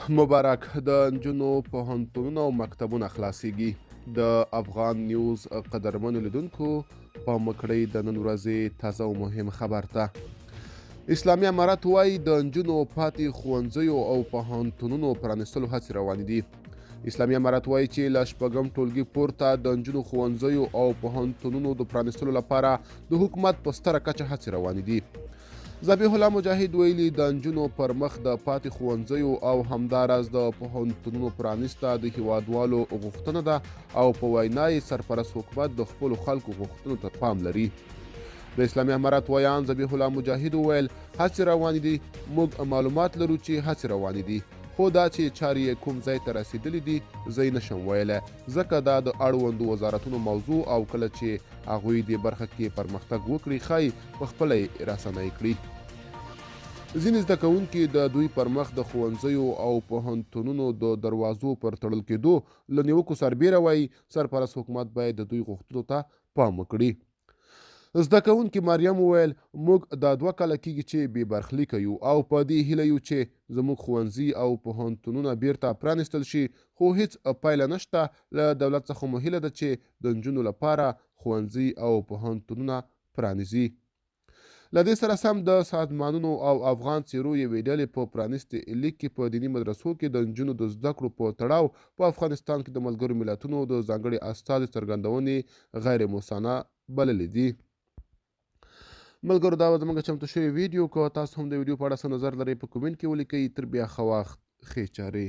مبارک. د نجونو پوهنتونونه او مکتبونه خلاصیږي. د افغان نیوز قدرمنو لیدونکو پام وکړئ د نن ورځې تازه او مهم خبر ته. اسلامي امارت وایي د نجونو پاتې ښوونځیو او پوهنتونونو پرانیستلو هڅې روانې دي. اسلامي امارت وایي چې له شپږم ټولګي پورته د نجونو ښوونځیو او پوهنتونونو د پرانیستلو لپاره د حکومت په ستره کچه هڅې روانې دي. ذبیح الله مجاهد ویلي د نجونو پر مخ د پاتې ښوونځیو او همداراز د پوهنتونونو پرانیسته د هیوادوالو غوښتنه ده او په وینا یې سرپرست حکومت د خپلو خلکو غوښتنو ته پام لري. د اسلامي امارت ویان ذبیح الله مجاهد وویل هڅې روانې دي. موږ معلومات لرو چې هڅې روانې دي، خو دا چې چارې کوم ځای ته رسیدلي دي زه یې نشم ویلی، ځکه دا د اړوندو وزارتونو موضوع او کله چې هغوی دې برخه کې پرمختګ وکړي ښایي پخپله یې رسنۍ کړي. ځینې زده کوونکي د دوی پر مخ د ښوونځیو او پوهنتونونو د دروازو پر تړل کېدو له نیوکو سربیره وایي سرپرست حکومت باید د دوی غوښتنو ته پام وکړي. زده کوونکي مریم وویل موږ دا 2 کاله کېږي چې بې برخلیکه یو او په دې هیله یو چې زموږ ښوونځي او پوهنتونونه بیرته پرانیستل شي، خو هیڅ پایله نشته. له دولت څخه مو هیله ده چې د نجونو لپاره ښوونځي او پوهنتونونه پرانیزي. له دې سره سم د سازمانونو او افغان څیرو یوې ډلې په پرانیستې لیک کې په دیني مدرسو کې د نجونو د زده کړو په تړاو په افغانستان کې د ملګرو ملتونو د ځانګړي استازي څرګندونې غیر موسانه بللې دي. ملګرو دا به زموږ چمتو شوی ویډیو. که تاسو هم د ویډیو په اړه څه نظر لرئ په کومنټ کې ولیکئ. تر بیا ښه وخت، ښې چارې.